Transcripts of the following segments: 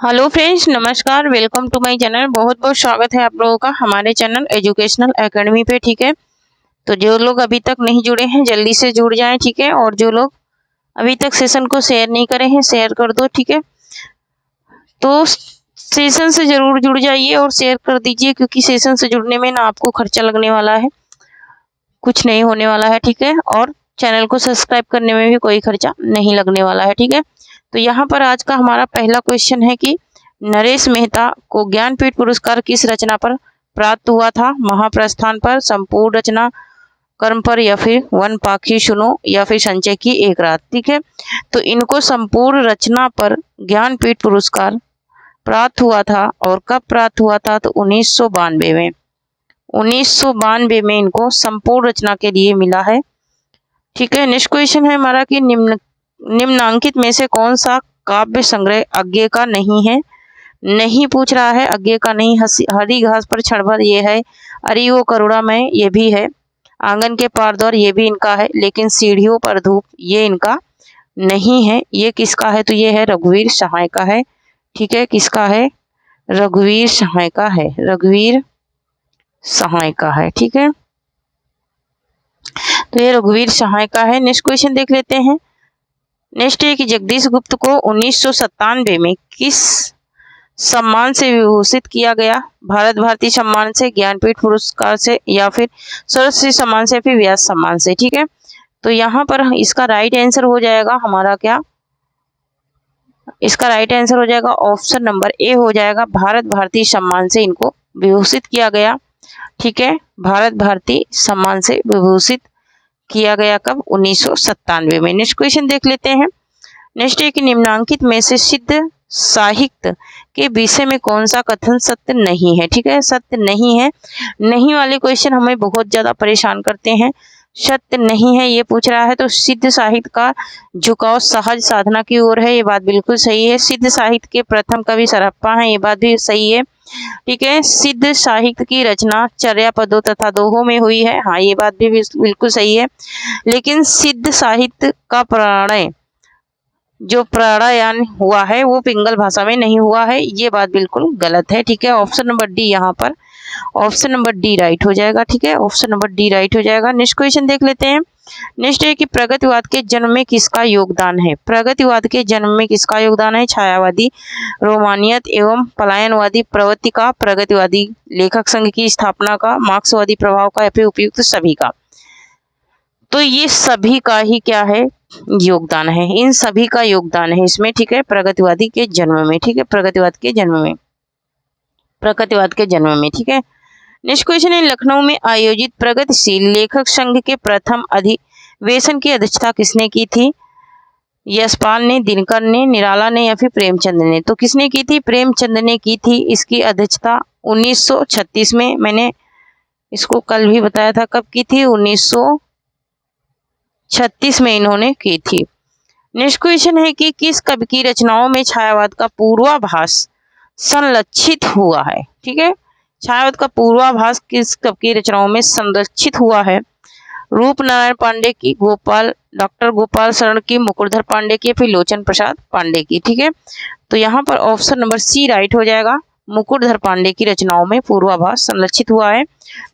Hello friends, नमस्कार। Welcome to my channel. बहुत बहुत स्वागत है आप लोगों का हमारे चैनल एजुकेशनल एकेडमी पे। ठीक है, तो जो लोग अभी तक नहीं जुड़े हैं जल्दी से जुड़ जाएं। ठीक है, और जो लोग अभी तक सेशन को शेयर नहीं करे हैं शेयर कर दो। ठीक है, तो सेशन से जरूर जुड़ जाइए और शेयर कर दीजिए, क्योंकि सेशन से जुड़ने में ना आपको खर्चा लगने वाला है, कुछ नहीं होने वाला है। ठीक है, और चैनल को सब्सक्राइब करने में भी कोई खर्चा नहीं लगने वाला है। ठीक है, तो यहाँ पर आज का हमारा पहला क्वेश्चन है कि नरेश मेहता को ज्ञानपीठ पुरस्कार किस रचना पर प्राप्त हुआ था? महाप्रस्थान पर, संपूर्ण रचना, कर्म पर, या फिर वन पाखी सुनो, या फिर संचय की एक रात। ठीक है, तो इनको संपूर्ण रचना पर ज्ञानपीठ पुरस्कार प्राप्त हुआ था। और कब प्राप्त हुआ था? तो 1992 में। 1992 में इनको संपूर्ण रचना के लिए मिला है। ठीक है, नेक्स्ट क्वेश्चन है हमारा कि निम्नांकित में से कौन सा काव्य संग्रह अज्ञे का नहीं है? नहीं पूछ रहा है, अज्ञे का नहीं। हरी घास पर क्षणभर ये है, अरे वो करुणामय ये भी है, आंगन के पार द्वार ये भी इनका है, लेकिन सीढ़ियों पर धूप ये इनका नहीं है। ये किसका है? तो ये है रघुवीर सहाय का है। ठीक है, किसका है? रघुवीर सहाय का है। रघुवीर सहाय का है। ठीक है, तो ये रघुवीर सहाय का है। नेक्स्ट क्वेश्चन देख लेते हैं। नेक्स्ट है कि जगदीश गुप्त को 1997 में किस सम्मान से विभूषित किया गया? भारत भारती सम्मान से, ज्ञानपीठ पुरस्कार से, या फिर सरस्वती सम्मान से, फिर व्यास सम्मान से। ठीक है, तो यहाँ पर इसका राइट आंसर हो जाएगा हमारा क्या? इसका राइट आंसर हो जाएगा ऑप्शन नंबर ए हो जाएगा, भारत भारती सम्मान से इनको विभूषित किया गया। ठीक है, भारत भारती सम्मान से विभूषित किया गया कब? 1997 में। नेक्स्ट क्वेश्चन देख लेते हैं। नेक्स्ट है कि निम्नांकित में से सिद्ध साहित्य के विषय में कौन सा कथन सत्य नहीं है? ठीक है, सत्य नहीं है। नहीं वाले क्वेश्चन हमें बहुत ज्यादा परेशान करते हैं। सत्य नहीं है ये पूछ रहा है, तो सिद्ध साहित्य का झुकाव सहज साधना की ओर है, ये बात बिल्कुल सही है। सिद्ध साहित्य के प्रथम कवि सरहप्पा हैं, ये बात भी सही है। ठीक है, सिद्ध साहित्य की रचना चर्या पदों तथा दोहों में हुई है, हाँ ये बात भी बिल्कुल सही है। लेकिन सिद्ध साहित्य का प्रणय जो प्राणायान हुआ है वो पिंगल भाषा में नहीं हुआ है, ये बात बिल्कुल गलत है। ठीक है, ऑप्शन नंबर डी यहाँ पर, ऑप्शन नंबर डी राइट हो जाएगा। ठीक है, ऑप्शन नंबर डी राइट हो जाएगा। नेक्स्ट क्वेश्चन देख लेते हैं। नेक्स्ट है कि प्रगतिवाद के जन्म में किसका योगदान है? प्रगतिवाद के जन्म में किसका योगदान है? छायावादी, रोमानियत एवं पलायनवादी प्रवृत्ति का, प्रगतिवादी लेखक संघ की स्थापना का, मार्क्सवादी प्रभाव का, या फिर उपयुक्त सभी का? तो ये सभी का ही क्या है? योगदान है। इन सभी का योगदान है इसमें। ठीक है, प्रगतिवादी के जन्म में। ठीक है, प्रगतिवाद के जन्म में, प्रगतिवाद के जन्म में। ठीक है, नेक्स्ट क्वेश्चन है लखनऊ में आयोजित प्रगतिशील लेखक संघ के प्रथम अधिवेशन की अध्यक्षता किसने की थी? यशपाल ने, दिनकर ने, निराला ने, या फिर प्रेमचंद ने? तो किसने की थी? प्रेमचंद ने की थी इसकी अध्यक्षता 1936 में। मैंने इसको कल भी बताया था कब की थी, 1936 में इन्होंने की थी। नेक्स्ट क्वेश्चन है कि किस कवि की रचनाओं में छायावाद का पूर्वाभास संलक्षित हुआ है? ठीक है, छायावाद का पूर्वाभास किस कवि की रचनाओं में संरक्षित हुआ है? रूपनारायण पांडे की, डॉक्टर गोपाल शरण की, मुकुटधर पांडे की, फिर लोचन प्रसाद पांडे की? ठीक है, तो यहाँ पर ऑप्शन नंबर सी राइट हो जाएगा, मुकुटधर पांडे की रचनाओं में पूर्वाभास संरक्षित हुआ है।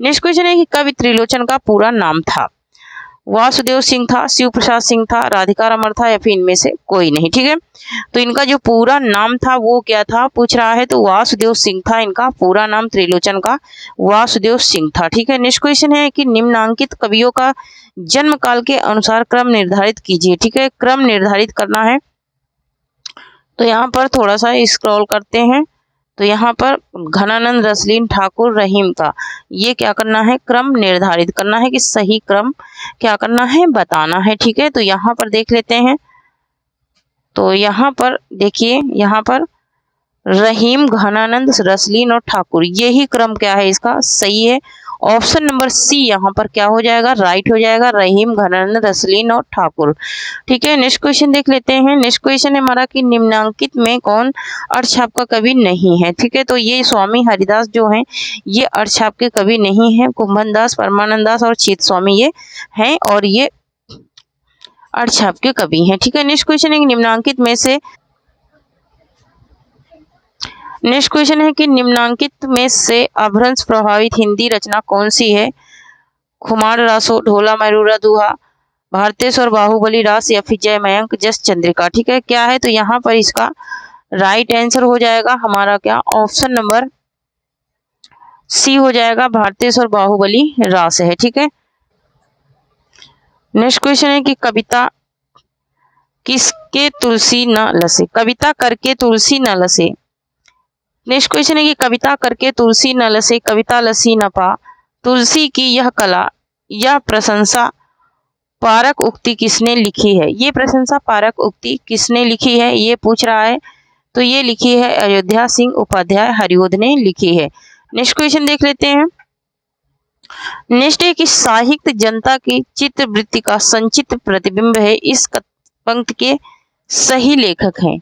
नेक्स्ट क्वेश्चन है कि कवि त्रिलोचन का पूरा नाम था? वासुदेव सिंह था, शिव प्रसाद सिंह था, राधिका रमण था, या फिर इनमें से कोई नहीं? ठीक है, तो इनका जो पूरा नाम था वो क्या था पूछ रहा है, तो वासुदेव सिंह था इनका पूरा नाम, त्रिलोचन का वासुदेव सिंह था। ठीक है, नेक्स्ट क्वेश्चन है कि निम्नांकित कवियों का जन्म काल के अनुसार क्रम निर्धारित कीजिए। ठीक है, क्रम निर्धारित करना है, तो यहाँ पर थोड़ा सा स्क्रॉल करते हैं। तो यहाँ पर घनानंद, रसलीन, ठाकुर, रहीम का ये क्या करना है? क्रम निर्धारित करना है, कि सही क्रम क्या करना है? बताना है। ठीक है, तो यहाँ पर देख लेते हैं। तो यहाँ पर देखिए, यहाँ पर रहीम, घनानंद, रसलीन और ठाकुर, यही क्रम क्या है इसका? सही है, ऑप्शन नंबर सी यहाँ पर क्या हो जाएगा? राइट हो जाएगा, रहीम, घनानंद, रसलीन और ठाकुर। ठीक है, नेक्स्ट क्वेश्चन देख लेते हैं। नेक्स्ट क्वेश्चन है हमारा कि निम्नांकित में कौन अर्थछाप का कवि नहीं है? ठीक है, तो ये स्वामी हरिदास जो हैं ये अर्थछाप के कवि नहीं है। कुंभन दास, परमानंद दास और चित स्वामी ये हैं, और ये अर्थछाप के कवि हैं। ठीक है, नेक्स्ट क्वेश्चन है निम्नांकित में से नेक्स्ट क्वेश्चन है कि निम्नांकित में से अपभ्रंश प्रभावित हिंदी रचना कौन सी है? खुमार रासो, ढोला महरूरा दुहा, भारतेश्वर बाहुबली रास या फिर जय मयंक जस चंद्रिका। ठीक है, क्या है? तो यहाँ पर इसका राइट आंसर हो जाएगा हमारा क्या? ऑप्शन नंबर सी हो जाएगा, भारतेश्वर बाहुबली रास है। ठीक है, नेक्स्ट क्वेश्चन है कि कविता किसके तुलसी न लसे? कविता करके तुलसी न लसे। नेक्स्ट क्वेश्चन है कि कविता करके तुलसी न लसे, कविता लसी न पा, तुलसी की यह कला, यह प्रशंसा पारक उक्ति किसने लिखी है? ये प्रशंसा पारक उक्ति किसने लिखी है, ये पूछ रहा है। तो ये लिखी है अयोध्या सिंह उपाध्याय हरिओद ने लिखी है। नेक्स्ट क्वेश्चन देख लेते हैं। नेक्स्ट है कि साहित्य जनता की चित्तवृत्ति का संचित प्रतिबिंब है, इस पंक्ति के सही लेखक हैं।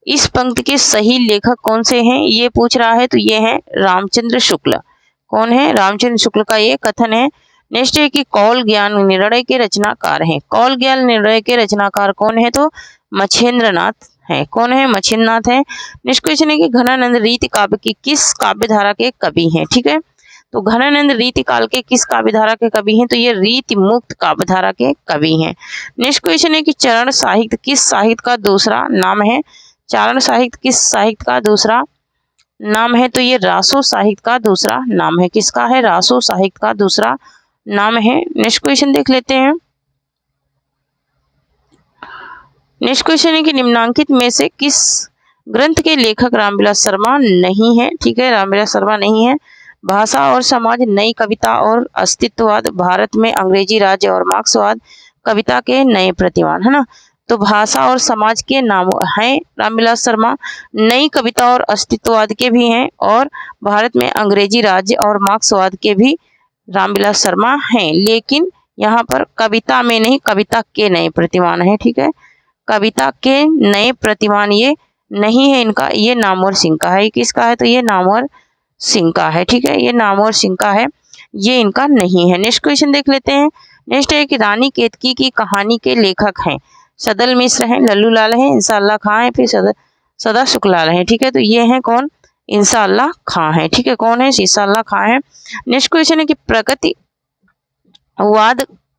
इस पंक्ति के सही लेखक कौन से हैं, ये पूछ रहा है। तो ये है रामचंद्र शुक्ल। कौन है? रामचंद्र शुक्ल का ये कथन है। नेक्स्ट है कि कौल ज्ञान निर्णय के रचनाकार हैं। कौल ज्ञान निर्णय के रचनाकार कौन है? तो मच्छेंद्रनाथ है। कौन है? मच्छेंद्रनाथ है। नेक्स्ट क्वेश्चन है कि घनानंद रीति काव्य की किस काव्य धारा के कवि हैं? ठीक है, तो घनानंद रीति काल के किस काव्य धारा के कवि हैं? तो ये रीति मुक्त काव्य धारा के कवि हैं। नेक्स्ट क्वेश्चन है कि चरण साहित्य किस साहित्य का दूसरा नाम है? चारण साहित्य किस साहित्य का दूसरा नाम है? तो ये रासो साहित्य का दूसरा नाम है। किसका है? रासो साहित्य का दूसरा नाम है। नेक्स्ट क्वेश्चन देख लेते हैं। नेक्स्ट क्वेश्चन है कि निम्नांकित में से किस ग्रंथ के लेखक रामविलास शर्मा नहीं है? ठीक है, रामविलास शर्मा नहीं है। भाषा और समाज, नई कविता और अस्तित्ववाद, भारत में अंग्रेजी राज्य और मार्क्सवाद, कविता के नए प्रतिमान, है ना। तो भाषा और समाज के नाम हैं रामविलास शर्मा, नई कविता और अस्तित्ववाद के भी हैं, और भारत में अंग्रेजी राज्य और मार्क्सवाद के भी रामविलास शर्मा हैं। लेकिन यहाँ पर कविता में नहीं, कविता के नए प्रतिमान है। ठीक है, कविता के नए प्रतिमान ये नहीं है इनका, ये नामवर सिंह का है। किसका है? तो ये नामवर सिंह का है। ठीक है, ये नामवर सिंह का है, ये इनका नहीं है। नेक्स्ट क्वेश्चन देख लेते हैं। नेक्स्ट है कि रानी केतकी की कहानी के लेखक हैं। सदल मिश्र हैं, लल्लू लाल हैं, इंसाअल्लाह खां हैं, फिर सदा शुक्लाल हैं। ठीक है, तो ये हैं कौन? इंसाअल्लाह खां है। ठीक है, कौन है? इंसाअल्लाह खां है। नेक्स्ट क्वेश्चन है कि प्रगतिवाद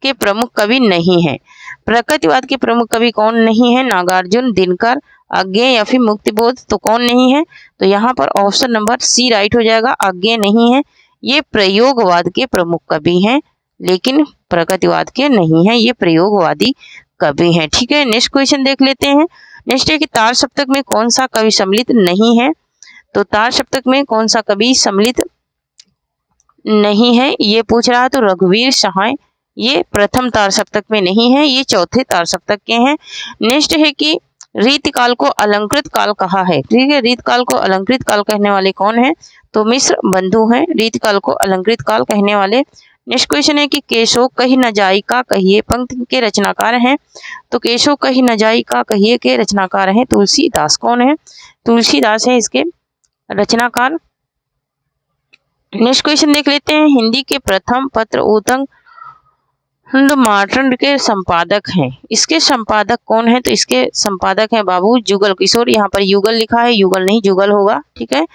के प्रमुख कवि नहीं है। प्रगतिवाद के प्रमुख कवि कौन नहीं है? नागार्जुन, दिनकर, अज्ञेय या फिर मुक्तिबोध। तो कौन नहीं है? तो यहाँ पर ऑप्शन नंबर सी राइट हो जाएगा, अज्ञेय नहीं है। ये प्रयोगवाद के प्रमुख कवि हैं, लेकिन प्रगतिवाद के नहीं है, ये प्रयोगवादी कवि हैं। ठीक है, नेक्स्ट क्वेश्चन देख लेते हैं। नेक्स्ट है कि तार सप्तक में कौन सा कवि सम्मिलित नहीं है? तो तार सप्तक में कौन सा कवि सम्मिलित नहीं है, ये पूछ रहा है। तो रघुवीर सहाय ये प्रथम तार सप्तक में नहीं है, ये चौथे तार सप्तक के हैं। नेक्स्ट है कि रीतकाल को अलंकृत काल कहा है। ठीक है, रीतकाल को अलंकृत काल कहने वाले कौन है? तो मिश्र बंधु हैं रीतकाल को अलंकृत काल कहने वाले। नेक्स्ट क्वेश्चन है कि केशव कही न जाई का कहिए पंक्ति के रचनाकार हैं। तो केशव कही न जाई का कहिए के रचनाकार हैं तुलसीदास। कौन है? तुलसीदास है इसके रचनाकार। नेक्स्ट क्वेश्चन देख लेते हैं। हिंदी के प्रथम पत्र उदंग मार्तंड के संपादक हैं। इसके संपादक कौन है? तो इसके संपादक हैं बाबू जुगल किशोर। यहाँ पर युगल लिखा है, युगल नहीं जुगल होगा। ठीक है,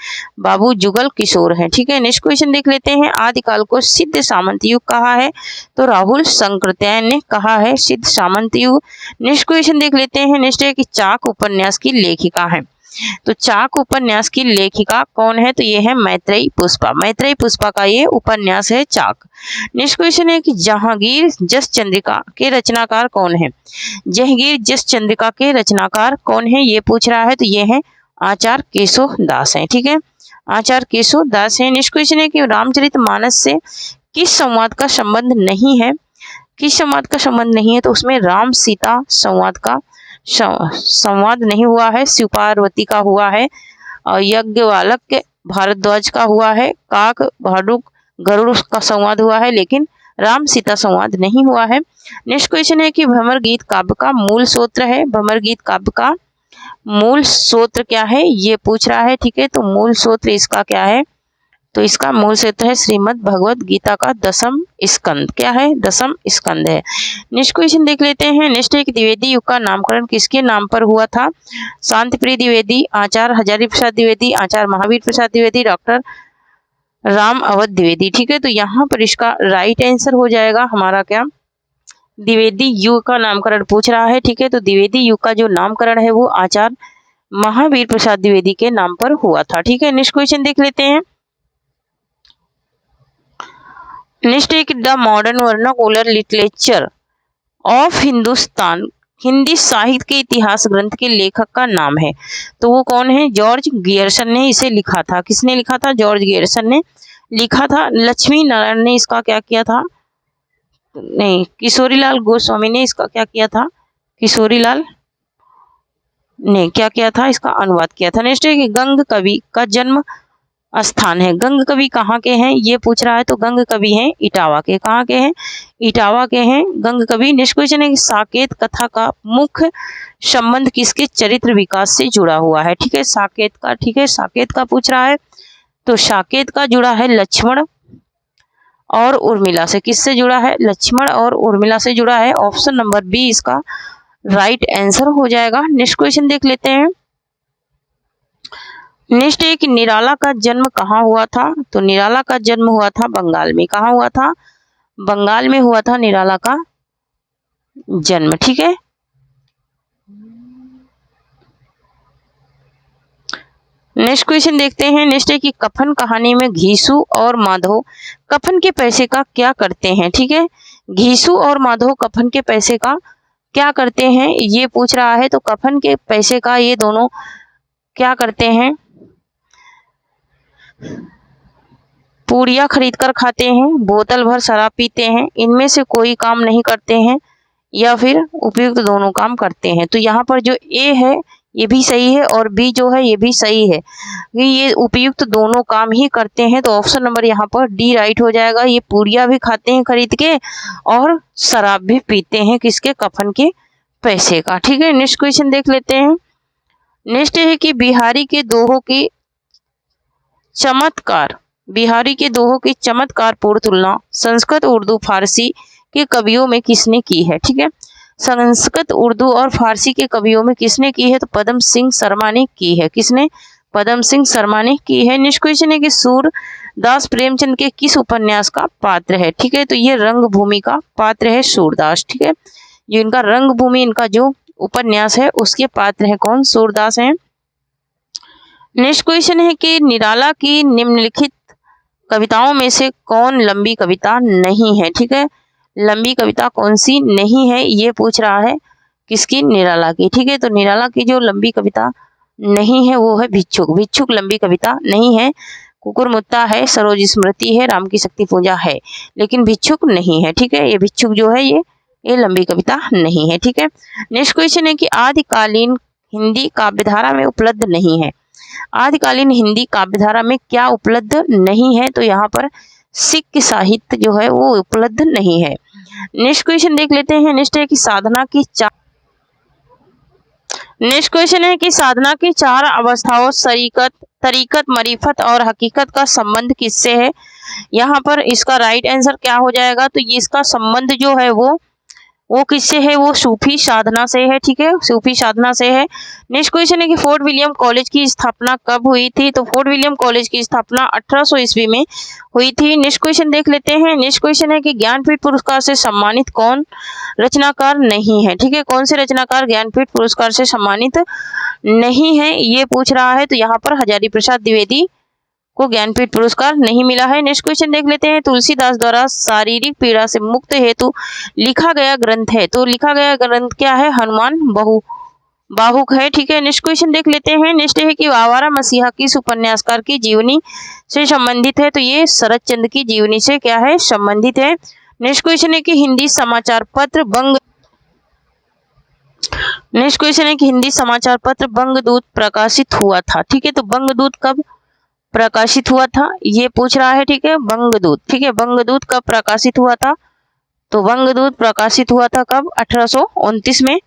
बाबू जुगल किशोर हैं। ठीक है, नेक्स्ट क्वेश्चन देख लेते हैं। आदिकाल को सिद्ध सामंत युग कहा है। तो राहुल शंकरत्यायन ने कहा है सिद्ध सामंत युग। नेक्स्ट क्वेश्चन देख लेते हैं। नेक्स्ट है कि चाक उपन्यास की लेखिका है। तो चाक उपन्यास की लेखिका कौन है? तो ये है मैत्रेयी पुष्पा। मैत्रेयी पुष्पा का ये उपन्यास है चाक। नेक्स्ट क्वेश्चन है कि जहांगीर जस चंद्रिका के रचनाकार कौन है? जहांगीर जस चंद्रिका के रचनाकार कौन है, ये पूछ रहा है। तो ये है आचार्य केशव दास है। ठीक है, आचार्य केशव दास है। नेक्स्ट क्वेश्चन है कि रामचरितमानस से किस संवाद का संबंध नहीं है? किस संवाद का संबंध नहीं है? तो उसमें राम सीता संवाद का संवाद नहीं हुआ है, शिव पार्वती का हुआ है, यज्ञवालक के भारद्वाज का हुआ है, काक भाडुक गरुड़ का संवाद हुआ है, लेकिन राम सीता संवाद नहीं हुआ है। नेक्स्ट क्वेश्चन है कि भ्रमर गीत काव्य का मूल सूत्र है। भ्रमर गीत काव्य का मूल सूत्र क्या है, ये पूछ रहा है। ठीक है, तो मूल सूत्र इसका क्या है? तो इसका मूल सूत्र है श्रीमद् भगवत गीता का 10वां स्कंद। क्या है? 10वां स्कंद है। नेक्स्ट क्वेश्चन देख लेते हैं। नेक्स्ट एक द्विवेदी युग का नामकरण किसके नाम पर हुआ था? शांतिप्रिय द्विवेदी, आचार्य हजारी प्रसाद द्विवेदी, आचार्य महावीर प्रसाद द्विवेदी, डॉक्टर राम अवध द्विवेदी। ठीक है, तो यहाँ पर इसका राइट आंसर हो जाएगा हमारा क्या? द्विवेदी युग का नामकरण पूछ रहा है। ठीक है, तो द्विवेदी युग का जो नामकरण है वो आचार्य महावीर प्रसाद द्विवेदी के नाम पर हुआ था। ठीक है, नेक्स्ट क्वेश्चन देख लेते हैं। नेक्स्ट एक the modern vernacular literature of Hindustan, Hindi साहित्य के इतिहास ग्रंथ के लेखक का नाम है, तो वो कौन है? जॉर्ज गियर्सन ने इसे लिखा था। किसने लिखा था? जॉर्ज गियर्सन ने लिखा था। लक्ष्मी नारायण ने इसका क्या किया था? नहीं, किशोरीलाल गोस्वामी ने इसका क्या किया था? किशोरीलाल ने क्या किया था? इसका अनुवाद किया था। नेक्स्ट है कि गंग कवि का जन्म स्थान है। गंग कवि कहाँ के हैं ये पूछ रहा है, तो गंग कवि हैं इटावा के। कहाँ के हैं? इटावा के हैं गंग कवि। नेक्स्ट क्वेश्चन है कि साकेत कथा का मुख्य संबंध किसके चरित्र विकास से जुड़ा हुआ है? ठीक है, साकेत का। ठीक है, साकेत का पूछ रहा है, तो साकेत का जुड़ा है लक्ष्मण और उर्मिला से। किससे जुड़ा है? लक्ष्मण और उर्मिला से जुड़ा है। ऑप्शन नंबर बी इसका राइट आंसर हो जाएगा। नेक्स्ट क्वेश्चन देख लेते हैं। नेक्स्ट है कि निराला का जन्म कहाँ हुआ था? तो निराला का जन्म हुआ था बंगाल में। कहाँ हुआ था? बंगाल में हुआ था निराला का जन्म। ठीक है, नेक्स्ट क्वेश्चन देखते हैं। नेक्स्ट है कि कफन कहानी में घीसू और माधव कफन के पैसे का क्या करते हैं? ठीक है, घीसू और माधव कफन के पैसे का क्या करते हैं ये पूछ रहा है। तो कफन के पैसे का ये दोनों क्या करते हैं? पूड़ियाँ खरीद कर खाते हैं, बोतल भर शराब पीते हैं, इनमें से कोई काम नहीं करते हैं या फिर उपयुक्त दोनों काम करते हैं। तो यहाँ पर जो ए है ये भी सही है और बी जो है ये भी सही है कि ये उपयुक्त दोनों काम ही करते हैं। तो ऑप्शन नंबर यहाँ पर डी राइट हो जाएगा। ये पूड़ियाँ भी खाते हैं खरीद के और शराब भी पीते हैं किसके? कफन के पैसे का। ठीक है, नेक्स्ट क्वेश्चन देख लेते हैं। नेक्स्ट है कि बिहारी के दोहों की चमत्कारपूर्ण तुलना संस्कृत, उर्दू, फारसी के कवियों में किसने की है? ठीक है, संस्कृत, उर्दू और फारसी के कवियों में किसने की है? तो पद्म सिंह शर्मा ने की है। किसने? पद्म सिंह शर्मा ने की है। नेक्स्ट क्वेश्चन है कि सूरदास प्रेमचंद के किस उपन्यास का पात्र है? ठीक है, तो ये रंगभूमि का पात्र है सूरदास। ठीक है, जो इनका रंगभूमि इनका जो उपन्यास है उसके पात्र है कौन? सूरदास हैं। नेक्स्ट क्वेश्चन है कि निराला की निम्नलिखित कविताओं में से कौन लंबी कविता नहीं है? ठीक है, लंबी कविता कौन सी नहीं है ये पूछ रहा है। किसकी? निराला की। ठीक है, तो निराला की जो लंबी कविता नहीं है वो है भिक्षुक। भिक्षुक लंबी कविता नहीं है। कुकुरमुत्ता है, सरोज स्मृति है, राम की शक्ति पूजा है, लेकिन भिक्षुक नहीं है। ठीक है, ये भिक्षुक जो है ये लंबी कविता नहीं है। ठीक है, नेक्स्ट क्वेश्चन है कि आदिकालीन हिंदी काव्यधारा में उपलब्ध नहीं है। आदिकालीन हिंदी काव्यधारा में क्या उपलब्ध नहीं है? तो यहाँ पर सिख साहित्य जो है वो उपलब्ध नहीं है। नेक्स्ट क्वेश्चन देख लेते हैं। नेक्स्ट है कि साधना की चार अवस्थाओं तरीकत, मरीफत और हकीकत का संबंध किससे है? यहाँ पर इसका राइट आंसर क्या हो जाएगा? तो ये इसका संबंध जो है वो किससे है? वो सूफी साधना से है। ठीक है, सूफी साधना से है। नेक्स्ट क्वेश्चन है कि फोर्ट विलियम कॉलेज की स्थापना कब हुई थी? तो फोर्ट विलियम कॉलेज की स्थापना 1800 ईस्वी में हुई थी। नेक्स्ट क्वेश्चन देख लेते हैं। नेक्स्ट क्वेश्चन है कि ज्ञानपीठ पुरस्कार से सम्मानित कौन रचनाकार नहीं है? ठीक है, कौन से रचनाकार ज्ञानपीठ पुरस्कार से सम्मानित नहीं है ये पूछ रहा है। तो यहाँ पर हजारी प्रसाद द्विवेदी को ज्ञानपीठ पुरस्कार नहीं मिला है। नेक्स्ट क्वेश्चन देख लेते हैं। तुलसीदास द्वारा शारीरिक पीड़ा से मुक्त हेतु लिखा गया ग्रंथ है, तो लिखा गया ग्रंथ क्या है? हनुमान बाहुक है। ठीक है, नेक्स्ट क्वेश्चन देख लेते हैं। नेक्स्ट है कि आवारा मसीहा किस उपन्यासकार की जीवनी से संबंधित है? तो ये शरद चंद्र की जीवनी से क्या है? संबंधित है। नेक्स्ट क्वेश्चन है कि हिंदी समाचार पत्र बंगदूत प्रकाशित हुआ था। ठीक है, तो बंगदूत कब प्रकाशित हुआ था ये पूछ रहा है। ठीक है, बंगदूत। ठीक है, बंगदूत कब प्रकाशित हुआ था? तो बंगदूत प्रकाशित हुआ था कब? 1829 में।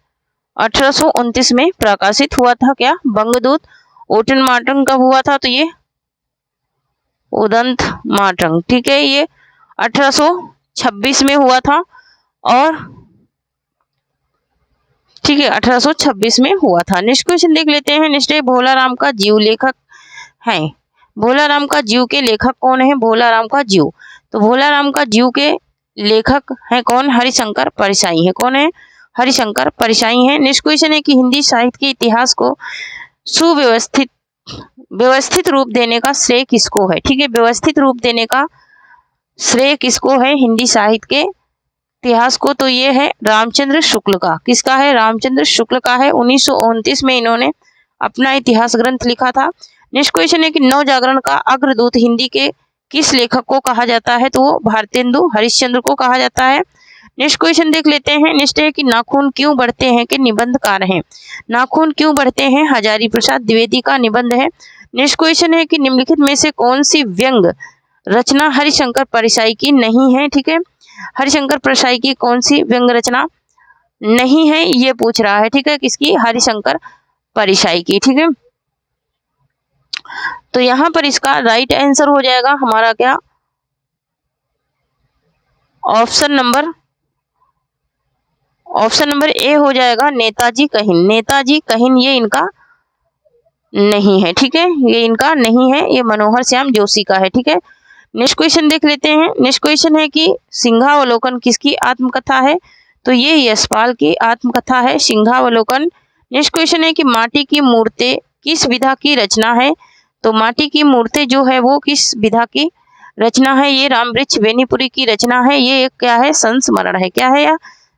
1829 में प्रकाशित हुआ था क्या? बंगदूत। ओटन मार्टन कब हुआ था? तो ये उदंत मातंग, ठीक है, ये 1826 में हुआ था और ठीक है 1826 में हुआ था। नेक्स्ट क्वेश्चन देख लेते हैं। नेक्स्ट है भोलाराम का जीव लेखक है। भोलाराम का जीव के लेखक कौन है? भोलाराम का जीव, तो भोलाराम का जीव के लेखक है कौन? हरिशंकर परसाई है। कौन है? हरिशंकर परसाई है। नेक्स्ट क्वेश्चन है कि हिंदी साहित्य के इतिहास को व्यवस्थित रूप देने का श्रेय किसको है? ठीक है, व्यवस्थित रूप देने का श्रेय किसको है हिंदी साहित्य के इतिहास को? तो ये है रामचंद्र शुक्ल का। किसका है? रामचंद्र शुक्ल का है। 1929 में इन्होंने अपना इतिहास ग्रंथ लिखा था। नेक्स्ट क्वेश्चन है कि नवजागरण का अग्रदूत हिंदी के किस लेखक को कहा जाता है? तो वो भारतेंदु हरिश्चंद्र को कहा जाता है। नेक्स्ट क्वेश्चन देख लेते हैं। नेक्स्ट है कि नाखून क्यों बढ़ते हैं के निबंधकार हैं। नाखून क्यों बढ़ते हैं हजारी प्रसाद द्विवेदी का निबंध है। नेक्स्ट क्वेश्चन है कि निम्नलिखित में से कौन सी व्यंग रचना हरिशंकर परसाई की नहीं है? ठीक है, हरिशंकर परसाई की कौन सी व्यंग रचना नहीं है ये पूछ रहा है। ठीक है, किसकी? हरिशंकर परसाई की। ठीक है, तो यहां पर इसका राइट आंसर हो जाएगा हमारा क्या? ऑप्शन नंबर ए हो जाएगा नेताजी कहिन। नेताजी कहिन ये इनका नहीं है। ठीक है, ये इनका नहीं है, ये मनोहर श्याम जोशी का है। ठीक है, नेक्स्ट क्वेश्चन देख लेते हैं। नेक्स्ट क्वेश्चन है कि सिंहावलोकन किसकी आत्मकथा है? तो ये यशपाल की आत्मकथा है सिंहावलोकन। नेक्स्ट क्वेश्चन है कि माटी की मूर्तें किस विधा की रचना है? तो माटी की मूर्तें जो है वो किस विधा की रचना है? ये रामवृक्ष बेनीपुरी की रचना है। ये एक क्या है? संस्मरण है। क्या है? या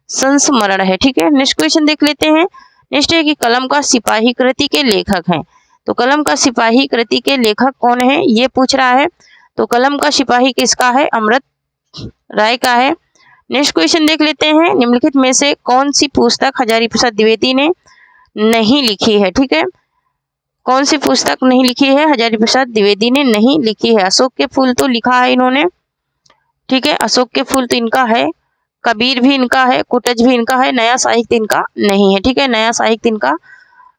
संस्मरण है। ठीक है, नेक्स्ट क्वेश्चन देख लेते हैं। नेक्स्ट है कि कलम का सिपाही कृति के लेखक हैं। तो कलम का सिपाही कृति के लेखक कौन है ये पूछ रहा है। तो कलम का सिपाही किसका है? अमृत राय का है। नेक्स्ट क्वेश्चन देख लेते हैं। निम्नलिखित में से कौन सी पुस्तक हजारी प्रसाद द्विवेदी ने नहीं लिखी है? ठीक है, कौन सी पुस्तक नहीं लिखी है? हजारी प्रसाद द्विवेदी ने नहीं लिखी है। अशोक के फूल तो लिखा है इन्होंने। ठीक है, अशोक के फूल तो इनका है, कबीर भी इनका है, कुटज भी इनका है, नया साहित्य इनका नहीं है। ठीक है, नया साहित्य इनका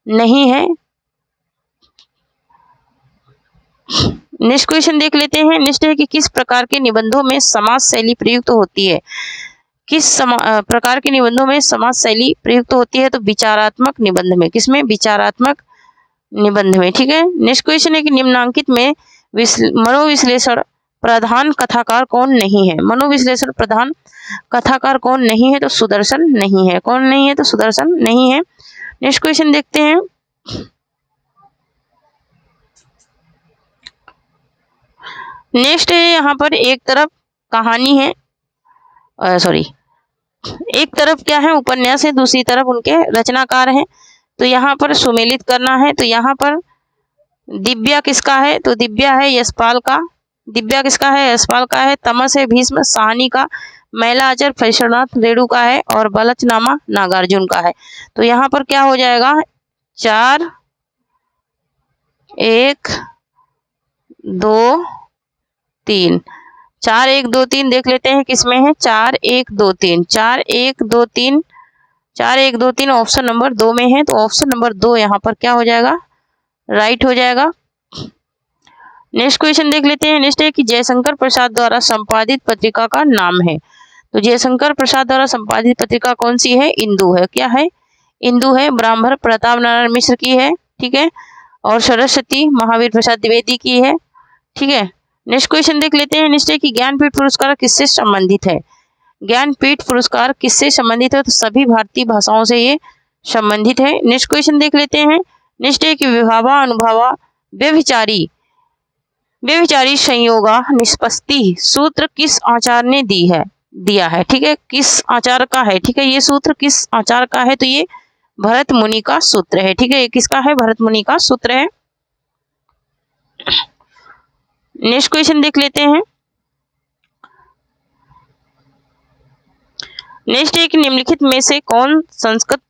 नहीं है। नेक्स्ट क्वेश्चन देख लेते हैं। नेक्स्ट है कि किस प्रकार के निबंधों में समाज शैली प्रयुक्त होती है? किस प्रकार के निबंधों में समाज शैली प्रयुक्त होती है? तो विचारात्मक निबंध में। किसमें? विचारात्मक निबंध में। ठीक है, नेक्स्ट क्वेश्चन है कि निम्नांकित में मनोविश्लेषण प्रधान कथाकार कौन नहीं है? मनोविश्लेषण प्रधान कथाकार कौन नहीं है? तो सुदर्शन नहीं है। कौन नहीं है? तो सुदर्शन नहीं है। नेक्स्ट क्वेश्चन देखते हैं। नेक्स्ट है यहाँ पर एक तरफ कहानी है, एक तरफ क्या है? उपन्यास है, दूसरी तरफ उनके रचनाकार हैं। तो यहाँ पर सुमेलित करना है। तो यहाँ पर दिव्या किसका है? तो दिव्या है यशपाल का। दिव्या किसका है? यशपाल का है। तमस है भीष्म साहनी का। मैला आचर फैशनाथ रेणु का है और बलचनामा नागार्जुन का है। तो यहाँ पर क्या हो जाएगा? 4 1 2 3 4 1 2 3 देख लेते हैं किसमें है। 4 1 2 3 4 1 2 3 4 1 2 3 ऑप्शन नंबर 2 में है। तो ऑप्शन नंबर 2 यहाँ पर क्या हो जाएगा? राइट हो जाएगा। नेक्स्ट क्वेश्चन देख लेते हैं। नेक्स्ट है कि जयशंकर प्रसाद द्वारा संपादित पत्रिका का नाम है। तो जयशंकर प्रसाद द्वारा संपादित पत्रिका कौन सी है? इंदु है। क्या है? इंदु है। ब्राह्मण प्रताप नारायण मिश्र की है। ठीक है, और सरस्वती महावीर प्रसाद द्विवेदी की है। ठीक है, नेक्स्ट क्वेश्चन देख लेते हैं। नेक्स्ट है कि ज्ञानपीठ पुरस्कार किससे संबंधित है? ज्ञानपीठ पुरस्कार किससे संबंधित है? तो सभी भारतीय भाषाओं से ये संबंधित है। नेक्स्ट क्वेश्चन देख लेते हैं। नेक्स्ट है कि विभावा अनुभवा व्यभिचारी संयोगा निष्पत्ति सूत्र किस आचार्य ने दिया है? ठीक है, किस आचार्य का है? ठीक है, ये सूत्र किस आचार्य का है? तो ये भरत मुनि का सूत्र है। ठीक है, ये किसका है? भरत मुनि का सूत्र है। नेक्स्ट क्वेश्चन देख लेते हैं। नेक्स्ट है कि निम्नलिखित में से कौन संस्कृत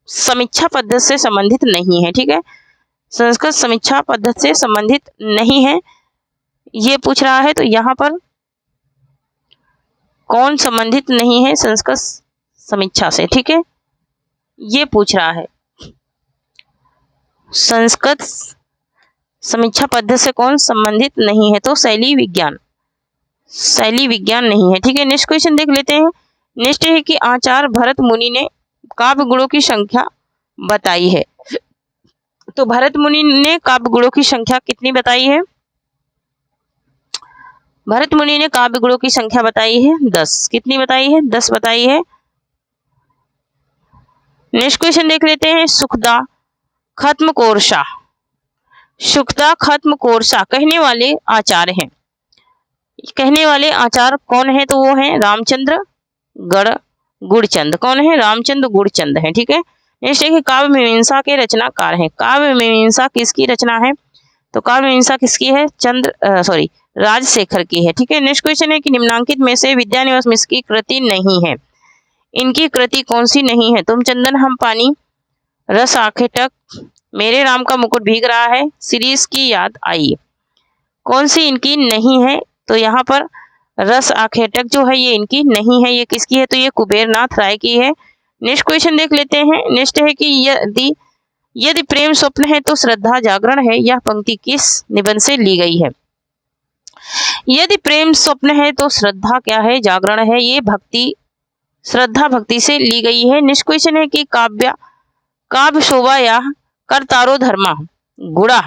समीक्षा पद्धति से संबंधित नहीं है? ठीक है, संस्कृत समीक्षा पद्धति से संबंधित नहीं है ये पूछ रहा है। तो यहाँ पर कौन संबंधित नहीं है संस्कृत समीक्षा से? ठीक है, ये पूछ रहा है। संस्कृत समीक्षा पद्धति से कौन संबंधित नहीं है? तो शैली विज्ञान, शैली विज्ञान नहीं है। ठीक है, नेक्स्ट क्वेश्चन देख लेते हैं। नेक्स्ट है कि आचार्य भरत मुनि ने काव्य गुणों की संख्या बताई है। तो भरत मुनि ने काव्य गुणों की संख्या कितनी बताई है? भरत मुनि ने काव्य गुणों की संख्या बताई है 10। कितनी बताई है? 10 बताई है। नेक्स्ट क्वेश्चन देख लेते हैं। सुखदा खत्म कोरसा, सुखदा खत्म कोरसा कहने वाले आचार्य हैं। कहने वाले आचार्य कौन है? तो वो है रामचंद्र गुड़चंद। कौन है? रामचंद्र गुड़चंद है। ठीक है, नेक्स्ट है कि काव्य मीमांसा के रचनाकार हैं। काव्य मीमांसा किसकी रचना है? तो काव्य मीमांसा किसकी है? राजशेखर की है। ठीक है, नेक्स्ट क्वेश्चन है कि निम्नांकित में से विद्यानिवास मिश्र की कृति नहीं है। इनकी कृति कौन सी नहीं है? तुम चंदन हम पानी, रस आंखें टक, मेरे राम का मुकुट भीग रहा है, सीरीज की याद आई। कौन सी इनकी नहीं है? तो यहाँ पर रस आखेटक जो है ये इनकी नहीं है। ये किसकी है? तो ये कुबेर नाथ राय की है। नेक्स्ट क्वेश्चन देख लेते हैं। नेक्स्ट है कि यदि प्रेम स्वप्न है तो श्रद्धा जागरण है। यह पंक्ति किस निबंध से ली गई है? यदि प्रेम स्वप्न है तो श्रद्धा क्या है? जागरण है। ये भक्ति, श्रद्धा भक्ति से ली गई है। नेक्स्ट क्वेश्चन है कि काव्य शोभा या कर तारो धर्मा गुड़ा,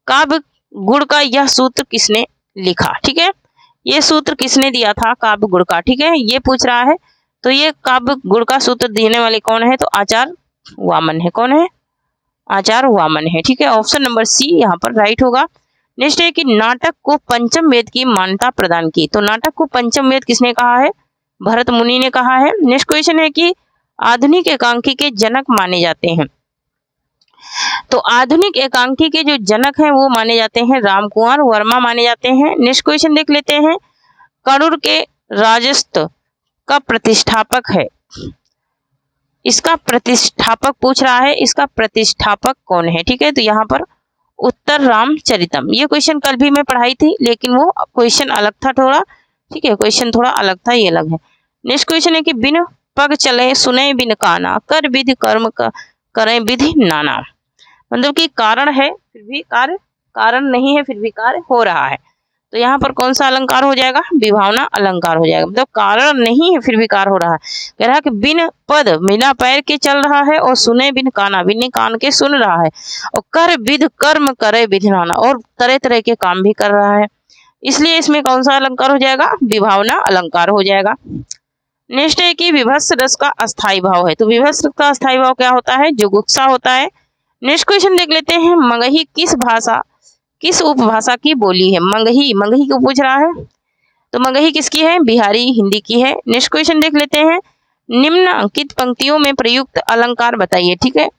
काव्य गुड़ का यह सूत्र किसने लिखा? ठीक है, ये सूत्र किसने दिया था? काव्य गुड़ का। ठीक है, ये पूछ रहा है। तो ये काव्य गुड़ का सूत्र देने वाले कौन है? तो आचार्य वामन है। कौन है? आचार्य वामन है। ठीक है, ऑप्शन नंबर सी यहाँ पर राइट होगा। नेक्स्ट है कि नाटक को पंचम वेद की मान्यता प्रदान की। तो नाटक को पंचम वेद किसने कहा है? भरत मुनि ने कहा है। नेक्स्ट क्वेश्चन है कि आधुनिक एकांकी के जनक माने जाते हैं। तो आधुनिक एकांकी के जो जनक हैं वो माने जाते हैं रामकुमार वर्मा माने जाते हैं। नेक्स्ट क्वेश्चन देख लेते हैं। करूर के राजस्व का प्रतिष्ठापक है। इसका प्रतिष्ठापक पूछ रहा है, इसका प्रतिष्ठापक कौन है? ठीक है, तो यहाँ पर उत्तर रामचरितम। ये क्वेश्चन कल भी मैं पढ़ाई थी, लेकिन वो क्वेश्चन अलग था थोड़ा। ठीक है, क्वेश्चन थोड़ा अलग था, ये अलग है। नेक्स्ट क्वेश्चन है कि बिन पग चले सुने बिन काना, कर विधि कर्म करें विधि नाना। मतलब कि कारण है फिर भी कार्य, कारण नहीं है फिर भी कार्य हो रहा है। तो यहाँ पर कौन सा अलंकार हो जाएगा? विभावना अलंकार हो जाएगा। मतलब कारण नहीं है फिर भी कार्य हो रहा है। कह रहा है कि बिन पद, बिना पैर के चल रहा है, और सुने बिन काना, बिन कान के सुन रहा है, और कर विध कर्म करे विधि नाना, और तरह तरह के काम भी कर रहा है। इसलिए इसमें कौन सा अलंकार हो जाएगा? विभावना अलंकार हो जाएगा। नेक्स्ट है कि विभत्स रस का अस्थायी भाव है। तो विभत्स रस का अस्थायी भाव क्या होता है? जुगुप्सा होता है। नेक्स्ट क्वेश्चन देख लेते हैं। मगही किस उपभाषा की बोली है? मगही को पूछ रहा है। तो मगही किसकी है? बिहारी हिंदी की है। नेक्स्ट क्वेश्चन देख लेते हैं। निम्नलिखित पंक्तियों में प्रयुक्त अलंकार बताइए। ठीक है,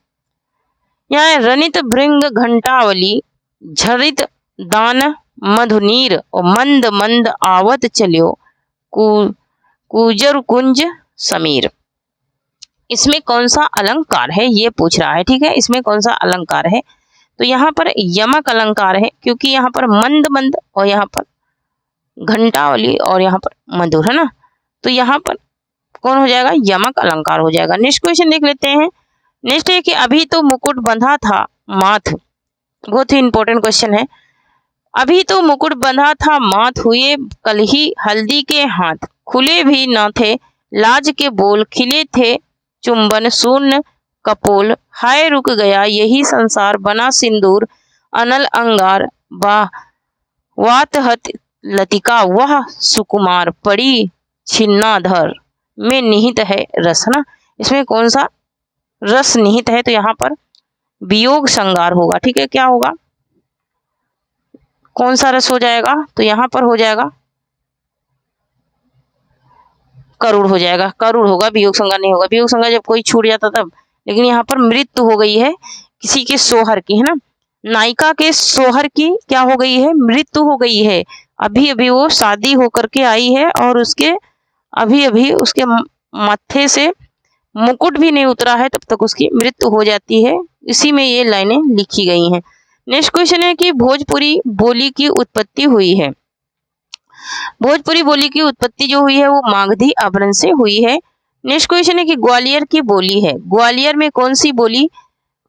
यहाँ रनित भृंग घंटावली, झरित दान मधुनीर, और मंद मंद आवत चलियो कुजर कुंज समीर। इसमें कौन सा अलंकार है ये पूछ रहा है। ठीक है, इसमें कौन सा अलंकार है? तो यहाँ पर यमक अलंकार है, क्योंकि यहाँ पर मंद मंद और यहाँ पर घंटावली और यहाँ पर मधुर है ना। तो यहाँ पर कौन हो जाएगा? यमक अलंकार हो जाएगा। नेक्स्ट क्वेश्चन देख लेते हैं। नेक्स्ट है कि अभी तो मुकुट बंधा था माथ, बहुत ही इंपॉर्टेंट क्वेश्चन है। अभी तो मुकुट बंधा था माथ, हुए कल ही हल्दी के हाथ, खुले भी न थे लाज के बोल, खिले थे चुंबन शून्य कपोल, हाय रुक गया यही संसार, बना सिंदूर अनल अंगार, वात लतिका वह सुकुमार, पड़ी छिन्नाधर में निहित है रस ना। इसमें कौन सा रस निहित है? तो यहाँ पर वियोग श्रृंगार होगा। ठीक है, क्या होगा? कौन सा रस हो जाएगा? तो यहाँ पर हो जाएगा करुण हो जाएगा, करुण होगा, वियोग श्रृंगार नहीं होगा। वियोग श्रृंगार जब कोई छूट जाता तब, लेकिन यहाँ पर मृत्यु हो गई है किसी के सोहर की, है ना। नायिका के सोहर की क्या हो गई है? मृत्यु हो गई है। अभी अभी वो शादी होकर के आई है और उसके अभी अभी उसके माथे से मुकुट भी नहीं उतरा है, तब तक उसकी मृत्यु हो जाती है। इसी में ये लाइनें लिखी गई हैं। नेक्स्ट क्वेश्चन है कि भोजपुरी बोली की उत्पत्ति हुई है। भोजपुरी बोली की उत्पत्ति जो हुई है वो मागधी आवरण से हुई है। नेक्स्ट क्वेश्चन है कि ग्वालियर की बोली है। ग्वालियर में कौन सी बोली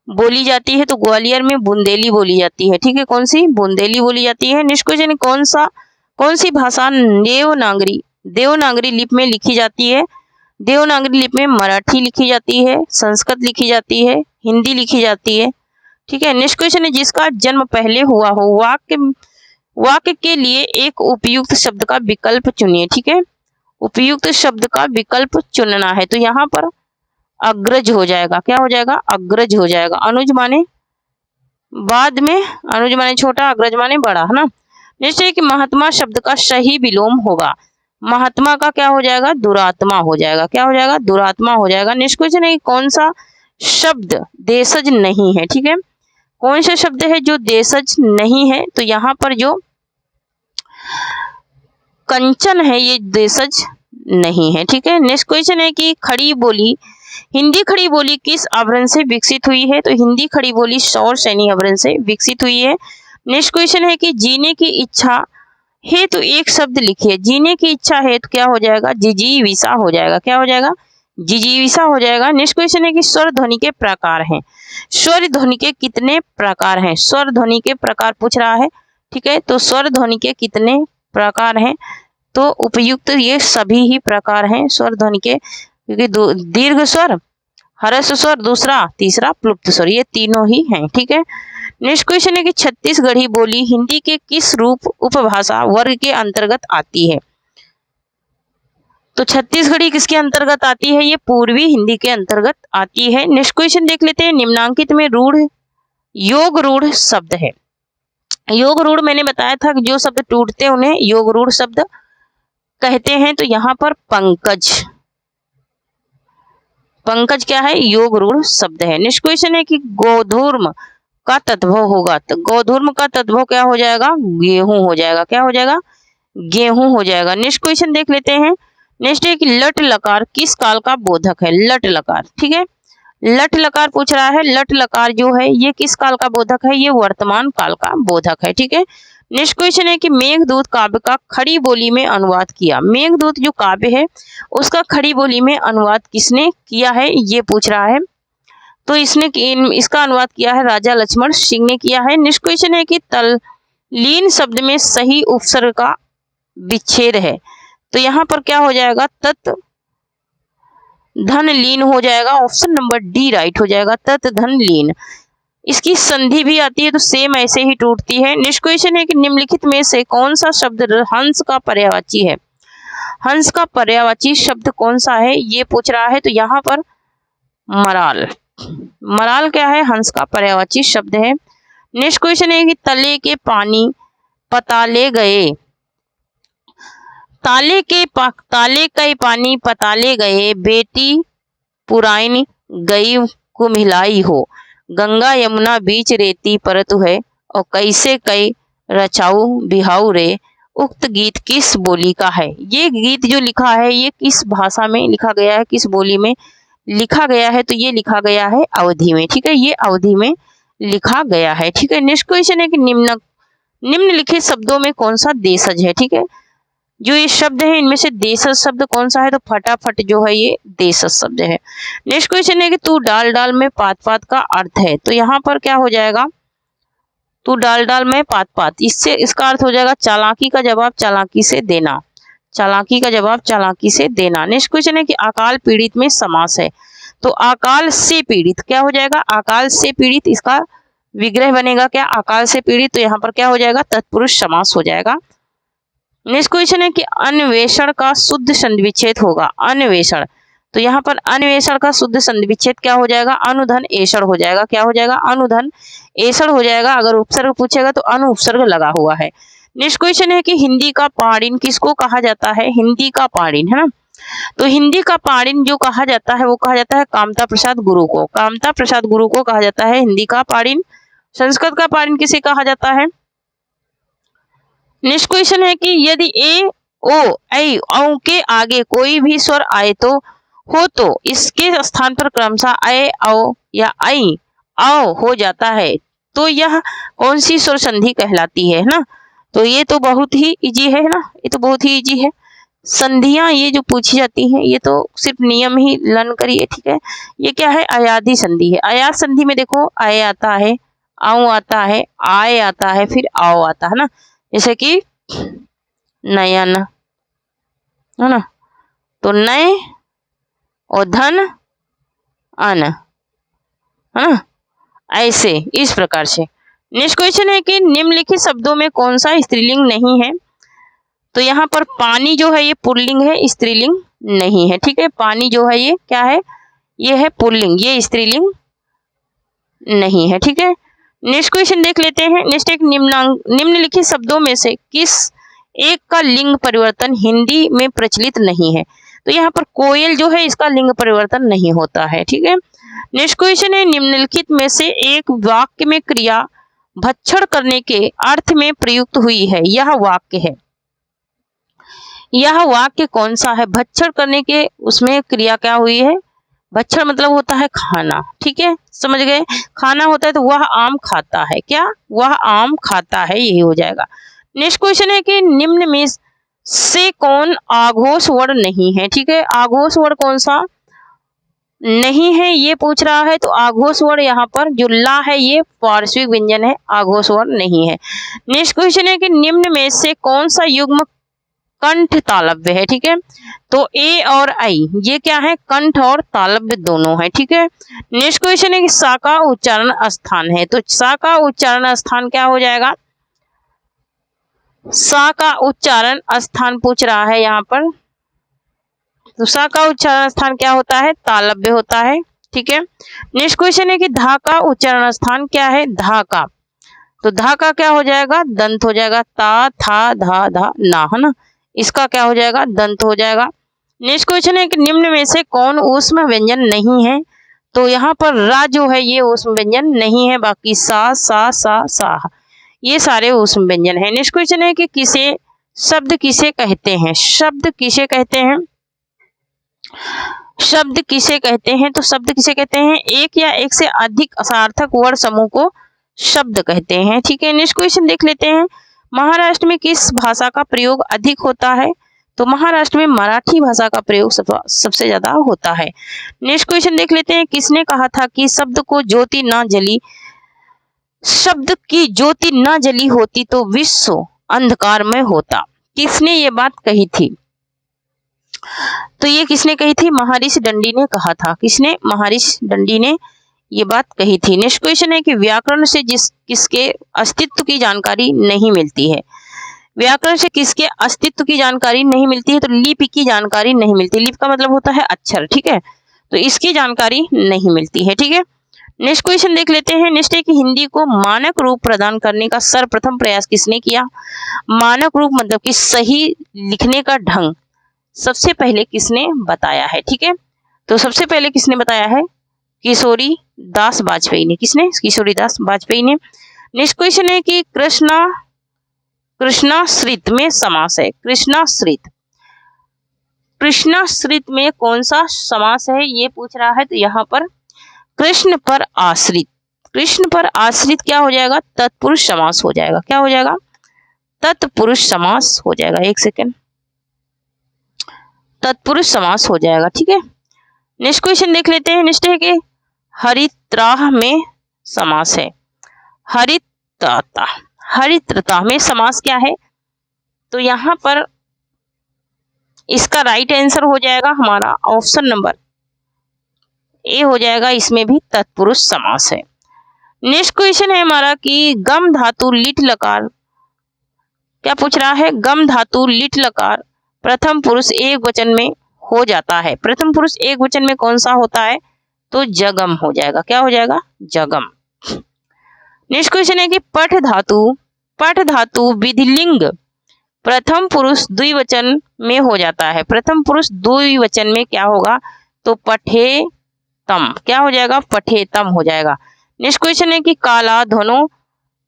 बोली जाती है? तो ग्वालियर में बुंदेली बोली जाती है। ठीक है, कौन सी? बुंदेली बोली जाती है। नेक्स्ट क्वेश्चन, कौन सी भाषा देवनागरी लिपि में लिखी जाती है? देवनागरी लिपि में मराठी लिखी जाती है, संस्कृत लिखी जाती है, हिंदी लिखी जाती है। ठीक है, नेक्स्ट क्वेश्चन है, जिसका जन्म पहले हुआ हो, वाक्य के लिए एक उपयुक्त शब्द का विकल्प चुनिए। ठीक है, उपयुक्त शब्द का विकल्प चुनना है। तो यहाँ पर अग्रज हो जाएगा। क्या हो जाएगा? अग्रज हो जाएगा। अनुज माने बाद में, अनुज माने छोटा, अग्रज माने बड़ा, है ना। निश्चय कि महात्मा शब्द का सही विलोम होगा। महात्मा का क्या हो जाएगा? दुरात्मा हो जाएगा। क्या हो जाएगा? दुरात्मा हो जाएगा। नेक्स्ट क्वेश्चन है, कौन सा शब्द देशज नहीं है? ठीक है, कौन सा शब्द है जो देशज नहीं है? तो यहाँ पर जो कंचन है ये देशज नहीं है। ठीक है, नेक्स्ट क्वेश्चन है कि खड़ी बोली, हिंदी खड़ी बोली किस आवरण से विकसित हुई है? तो हिंदी खड़ी बोली सौर सैनी आवरण से विकसित हुई है। नेक्स्ट क्वेश्चन है कि जीने की इच्छा है तो एक शब्द लिखिए। जीने की इच्छा है तो क्या हो जाएगा? जिजीविषा हो जाएगा। क्या हो जाएगा? जिजीविषा हो जाएगा। नेक्स्ट क्वेश्चन है कि स्वर ध्वनि के प्रकार हैं। स्वर ध्वनि के कितने प्रकार हैं? स्वर ध्वनि के प्रकार पूछ रहा है। ठीक है, तो स्वर ध्वनि के कितने प्रकार हैं? तो उपयुक्त ये सभी ही प्रकार हैं स्वर ध्वनि के, क्योंकि दीर्घ स्वर, ह्रस्व स्वर, दूसरा, तीसरा प्लुप्त स्वर, ये तीनों ही हैं। ठीक है, नेक्स्ट क्वेश्चन है कि छत्तीसगढ़ी बोली हिंदी के किस रूप उपभाषा वर्ग के अंतर्गत आती है? तो छत्तीसगढ़ी किसके अंतर्गत आती है? ये पूर्वी हिंदी के अंतर्गत आती है। नेक्स्ट क्वेश्चन देख लेते हैं, निम्नांकित में रूढ़ योग रूढ़ शब्द है। योग रूढ़ मैंने बताया था कि जो शब्द टूटते हैं उन्हें योग रूढ़ शब्द कहते हैं। तो यहाँ पर पंकज, पंकज क्या है? योग रूढ़ शब्द है। नेक्स्ट क्वेश्चन है कि गोधूर्म का तद्भव होगा। तो गोधूर्म का तद्भव क्या हो जाएगा? गेहूं हो जाएगा। क्या हो जाएगा? गेहूं हो जाएगा। नेक्स्ट क्वेश्चन देख लेते हैं, नेक्स्ट है कि लट लकार किस काल का बोधक है? लट लकार, ठीक है, लट लकार पूछ रहा है। लट लकार जो है ये किस काल का बोधक है? ये वर्तमान काल का बोधक है। ठीक है, नेक्स्ट क्वेश्चन है कि मेघदूत काव्य का खड़ी बोली में अनुवाद किया। मेघदूत जो काव्य है उसका खड़ी बोली में अनुवाद किसने किया है? ये पूछ रहा है। तो इसका अनुवाद किया है राजा लक्ष्मण सिंह ने किया है। नेक्स्ट क्वेश्चन है कि तल्लीन शब्द में सही उपसर्ग का विच्छेद है। तो यहाँ पर क्या हो जाएगा? तत् धन लीन हो जाएगा। ऑप्शन नंबर डी राइट हो जाएगा, तत् धन लीन। इसकी संधि भी आती है तो सेम ऐसे ही टूटती है। नेक्स्ट क्वेश्चन है कि निम्नलिखित में से कौन सा शब्द हंस का पर्यायवाची है? हंस का पर्यायवाची शब्द कौन सा है ये पूछ रहा है। तो यहाँ पर मराल, मराल क्या है? हंस का पर्यायवाची शब्द है। नेक्स्ट क्वेश्चन है कि तले के पानी पताले गए, ताले के पानी पताले गए, बेटी पुराइन गई कुम्हिलाई हो, गंगा यमुना बीच रेती परतु है, और कैसे कई रचाऊ बिहाऊ रे। उक्त गीत किस बोली का है? ये गीत जो लिखा है ये किस भाषा में लिखा गया है, किस बोली में लिखा गया है? तो ये लिखा गया है अवधी में। ठीक है, ये अवधी में लिखा गया है। ठीक है, नेक्स्ट क्वेश्चन है कि निम्नलिखित शब्दों में कौन सा देशज है? ठीक है, जो ये शब्द है इनमें से देशज शब्द कौन सा है? तो फटाफट जो है ये देशज शब्द है। नेक्स्ट क्वेश्चन है कि तू डाल डाल में पात पात का अर्थ है। तो यहाँ पर क्या हो जाएगा? तू डाल डाल में पात पात, इसका अर्थ हो जाएगा चालाकी का जवाब चालाकी से देना, चालाकी का जवाब चालाकी से देना। नेक्स्ट क्वेश्चन है कि अकाल पीड़ित में समास है। तो अकाल से पीड़ित क्या हो जाएगा? अकाल से पीड़ित, इसका विग्रह बनेगा क्या? अकाल से पीड़ित। तो यहाँ पर क्या हो जाएगा? तत्पुरुष समास हो जाएगा। नेक्स्ट क्वेश्चन है कि अन्वेषण का शुद्ध संधि विच्छेद होगा। अन्वेषण, तो यहाँ पर अन्वेषण का शुद्ध संधि विच्छेद क्या हो जाएगा? अनुधन एषण हो जाएगा। क्या हो जाएगा? अनुधन एषण हो जाएगा। अगर उपसर्ग पूछेगा तो अनु उपसर्ग लगा हुआ है। नेक्स्ट क्वेश्चन है कि हिंदी का पाणिन किसको कहा जाता है? हिंदी का पाणिन, है ना। तो हिंदी का पाणिन जो कहा जाता है वो कहा जाता है कामता प्रसाद गुरु को। कामता प्रसाद गुरु को कहा जाता है हिंदी का पाणिन। संस्कृत का पाणिन किसे कहा जाता है? नेक्स्ट क्वेश्चन है कि यदि ए ओ ऐ औ के आगे कोई भी स्वर आए तो इसके स्थान पर क्रमशः ऐ औ या ऐ औ हो जाता है, तो यह कौन सी स्वर संधि कहलाती है ना। तो ये तो बहुत ही इजी है ना, ये तो बहुत ही इजी है। संधियां ये जो पूछी जाती हैं ये तो सिर्फ नियम ही लर्न करिए, ठीक है। ये क्या है, अयादी संधि है। अयाद संधि में देखो आय आता है, आऊ आता है, आय आता है, फिर आओ आता है ना, जैसे कि नयन है ना, तो नय और धन अन, है ना, ऐसे इस प्रकार से। नेक्स्ट क्वेश्चन है कि निम्नलिखित शब्दों में कौन सा स्त्रीलिंग नहीं है। तो यहाँ पर पानी जो है ये पुल्लिंग है, स्त्रीलिंग नहीं है, ठीक है। पानी जो है ये क्या है, ये है पुल्लिंग, ये स्त्रीलिंग नहीं है, ठीक है। नेक्स्ट क्वेश्चन देख लेते हैं। नेक्स्ट एक निम्नलिखित शब्दों में से किस एक का लिंग परिवर्तन हिंदी में प्रचलित नहीं है। तो यहाँ पर कोयल जो है इसका लिंग परिवर्तन नहीं होता है, ठीक है। नेक्स्ट क्वेश्चन है निम्नलिखित में से एक वाक्य में क्रिया भक्षण करने के अर्थ में प्रयुक्त हुई है, यह वाक्य है। यह वाक्य कौन सा है, भक्षण करने के उसमें क्रिया क्या हुई है, भक्षण मतलब होता है खाना, ठीक है, समझ गए। खाना होता है तो वह आम खाता है, क्या, वह आम खाता है, यही हो जाएगा। नेक्स्ट क्वेश्चन है कि निम्न में से कौन आघोष वर्ण नहीं है, ठीक है। आघोष वर्ण कौन सा नहीं है ये पूछ रहा है, तो आघोष वर्ण यहाँ पर जो ला है ये पार्श्विक व्यंजन है, आघोष वर्ण नहीं है। नेक्स्ट क्वेश्चन है कि निम्न में से कौन सा युग्म कंठ तालव्य है, ठीक है। तो ए और आई ये क्या है, कंठ और तालव्य दोनों है, ठीक है। नेक्स्ट क्वेश्चन है कि सा का उच्चारण स्थान है, तो सा का उच्चारण स्थान क्या हो जाएगा, सा का उच्चारण स्थान पूछ रहा है यहाँ पर, तो सा का उच्चारण स्थान क्या होता है, तालव्य होता है, ठीक है। नेक्स्ट क्वेश्चन है कि धा का उच्चारण स्थान क्या है, धा का, तो धा का क्या हो जाएगा, दंत हो जाएगा, ता था धा धा ना, है ना, इसका क्या हो जाएगा, दंत हो जाएगा। नेक्स्ट क्वेश्चन है कि निम्न में से कौन ऊष्म व्यंजन नहीं है। तो यहाँ पर रा जो है ये ऊष्म व्यंजन नहीं है, बाकी सा सा सा सा ये सारे ऊष्म व्यंजन है। नेक्स्ट क्वेश्चन है कि किसे शब्द किसे कहते हैं, शब्द किसे कहते हैं, शब्द किसे कहते हैं, तो शब्द किसे कहते हैं, एक या एक से अधिक सार्थक वर्ण समूह को शब्द कहते हैं, ठीक है। नेक्स्ट क्वेश्चन देख लेते हैं। महाराष्ट्र में किस भाषा का प्रयोग अधिक होता है। तो महाराष्ट्र में मराठी भाषा का प्रयोग सबसे ज्यादा होता है। नेक्स्ट क्वेश्चन देख लेते हैं। किसने कहा था कि शब्द को ज्योति न जली, शब्द की ज्योति न जली होती तो विश्व अंधकारमय होता। किसने ये बात कही थी, तो ये किसने कही थी, महर्षि दंडी ने कहा था। किसने, महर्षि दंडी ने ये बात कही थी। नेक्स्ट क्वेश्चन है कि व्याकरण से किसके अस्तित्व की जानकारी नहीं मिलती है। व्याकरण से किसके अस्तित्व की जानकारी नहीं मिलती है, तो लिपि की जानकारी नहीं मिलती। लिपि का मतलब होता है अक्षर, ठीक है, तो इसकी जानकारी नहीं मिलती है, ठीक है। नेक्स्ट क्वेश्चन देख लेते हैं। नेक्स्ट है कि हिंदी को मानक रूप प्रदान करने का सर्वप्रथम प्रयास किसने किया। मानक रूप मतलब कि सही लिखने का ढंग सबसे पहले किसने बताया है, ठीक है। तो सबसे पहले किसने बताया है, किशोरी दास वाजपेयी ने। किसने, किशोरी दास वाजपेयी ने। नेक्स्ट क्वेश्चन है कि कृष्णाश्रित में समास है। कृष्णाश्रित, कृष्णाश्रित में कौन सा समास है ये पूछ रहा है, तो यहाँ पर कृष्ण पर आश्रित, कृष्ण पर आश्रित क्या हो जाएगा, तत्पुरुष समास हो जाएगा। क्या हो जाएगा, तत्पुरुष समास हो जाएगा। एक सेकेंड, तत्पुरुष समास हो जाएगा, ठीक है। नेक्स्ट क्वेश्चन देख लेते हैं। नेक्स्ट है कि हरित्राह में समास है। हरित्रता, हरित्रता में समास क्या है, तो यहाँ पर इसका राइट आंसर हो जाएगा हमारा ऑप्शन नंबर ए हो जाएगा, इसमें भी तत्पुरुष समास है। नेक्स्ट क्वेश्चन है हमारा कि गम धातु लिट लकार, क्या पूछ रहा है, गम धातु लिट लकार प्रथम पुरुष एक वचन में हो जाता है। प्रथम पुरुष एक वचन में कौन सा होता है, तो जगम हो जाएगा। क्या हो जाएगा, जगम। नेक्स्ट क्वेश्चन है कि पठ धातु, पठ धातु विधिलिंग प्रथम पुरुष द्विवचन में हो जाता है। प्रथम पुरुष द्विवचन में क्या होगा, तो पठेतम, क्या हो जाएगा, पठेतम हो जाएगा। नेक्स्ट क्वेश्चन है कि काला धनो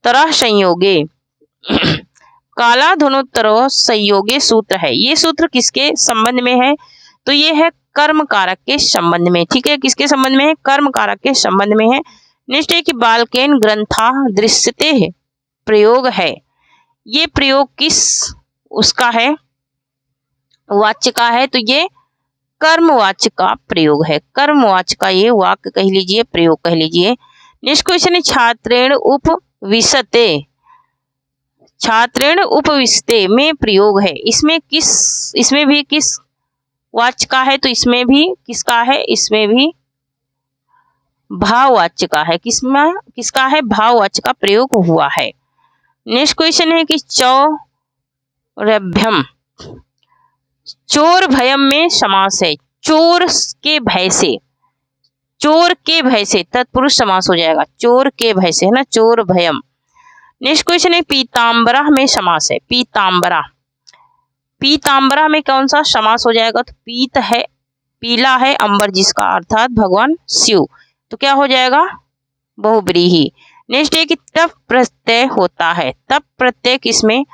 तरह संयोगे, काला धनो तरह संयोगे सूत्र है। ये सूत्र किसके संबंध में है, तो ये है कर्म कारक के संबंध में, ठीक है। किसके संबंध में है, कर्म कारक के संबंध में है। नेक्स्ट है कि बालकेन ग्रंथा दृश्यते है प्रयोग है। ये प्रयोग किस उसका है, वाच्य का है तो ये कर्मवाच्य का प्रयोग है, कर्मवाच्य का ये वाक्य कह लीजिए, प्रयोग कह लीजिए। नेक्स्ट क्वेश्चन है छात्रेण उपविशते, छात्रेण उपविशते में प्रयोग है, इसमें भी किस वाच्य का है तो इसमें भी किसका है, इसमें भी भाववाच्य का है, किसका है, भाववाच्य का प्रयोग हुआ है। नेक्स्ट क्वेश्चन है कि चौरभ्यम, चोर भयम में समास है, चोर के भय से, चोर के भय से तत्पुरुष समास हो जाएगा, चोर के भय से है ना, चोर भयम। नेक्स्ट क्वेश्चन है पीतांबरा में समास है, पीतांबरा, पीतांबरा में कौन सा समास हो जाएगा तो पीत है, पीला है, अंबर जिसका अर्थात भगवान शिव, तो क्या हो जाएगा, बहुब्रीहि। नेक्स्ट है कि तप प्रत्यय होता है, तप प्रत्यय किसमें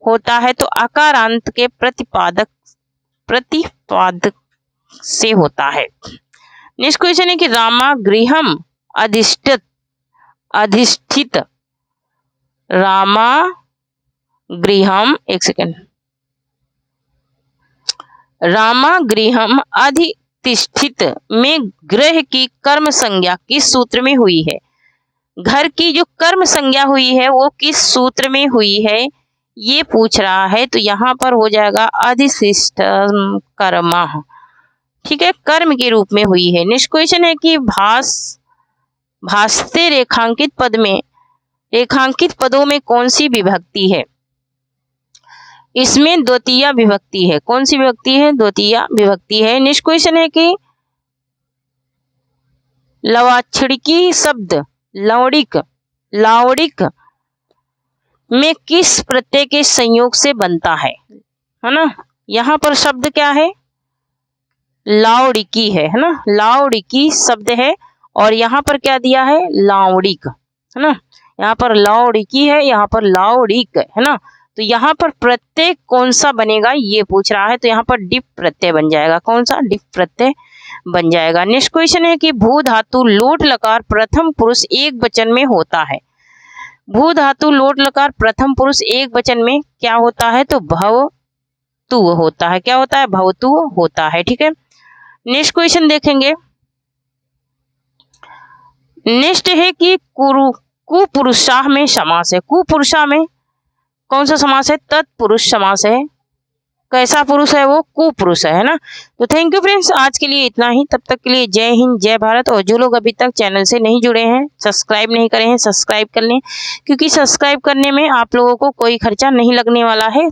होता है तो अकारांत के प्रतिपादक से होता है। नेक्स्ट क्वेश्चन है कि रामा गृहम अधिष्ठित, रामा गृहम, एक सेकेंड, रामा गृहम अधिष्ठित में गृह की कर्म संज्ञा किस सूत्र में हुई है, घर की जो कर्म संज्ञा हुई है वो किस सूत्र में हुई है ये पूछ रहा है, तो यहाँ पर हो जाएगा अधिष्ठित कर्म, ठीक है, कर्म के रूप में हुई है। नेक्स्ट क्वेश्चन है कि भासते रेखांकित पद में, रेखांकित पदों में कौन सी विभक्ति है, इसमें द्वितीया विभक्ति है, कौन सी विभक्ति है, द्वितीया विभक्ति है। नेक्स्ट क्वेश्चन है कि लवाछड़की शब्द लावड़िक में किस प्रत्यय के संयोग से बनता है ना, यहाँ पर शब्द क्या है, लावड़िकी है ना, लावड़िकी शब्द है और यहाँ पर क्या दिया है, लावड़िक है ना, यहाँ पर लावड़िकी है, यहाँ पर लावड़िक है ना, तो यहाँ पर प्रत्यय कौन सा बनेगा ये पूछ रहा है, तो यहाँ पर डिप प्रत्यय बन जाएगा, कौन सा, डिप प्रत्यय बन जाएगा। नेक्स्ट क्वेश्चन है कि भू धातु लोट लकार प्रथम पुरुष एक वचन में होता है, भू धातु लोट लकार प्रथम पुरुष एक वचन में क्या होता है तो भवतु होता है, क्या होता है, भवतु होता है, ठीक है। नेक्स्ट क्वेश्चन देखेंगे, नेक्स्ट है कि कुपुरुषाः में समास है, कुपुरुषा में कौन सा समास है, तत्पुरुष समास है, कैसा पुरुष है वो, कुपुरुष है ना। तो थैंक यू फ्रेंड्स, आज के लिए इतना ही, तब तक के लिए जय हिंद जय भारत। और जो लोग अभी तक चैनल से नहीं जुड़े हैं, सब्सक्राइब नहीं करे हैं, सब्सक्राइब कर लें, क्योंकि सब्सक्राइब करने में आप लोगों को कोई खर्चा नहीं लगने वाला है,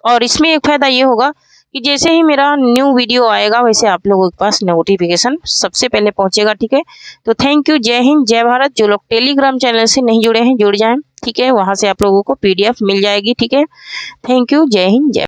और इसमें एक फायदा ये होगा कि जैसे ही मेरा न्यू वीडियो आएगा वैसे आप लोगों के पास नोटिफिकेशन सबसे पहले पहुंचेगा, ठीक है। तो थैंक यू, जय हिंद जय भारत। जो लोग टेलीग्राम चैनल से नहीं जुड़े हैं जुड़ जाएं, ठीक है, वहां से आप लोगों को PDF मिल जाएगी, ठीक है। थैंक यू, जय हिंद जय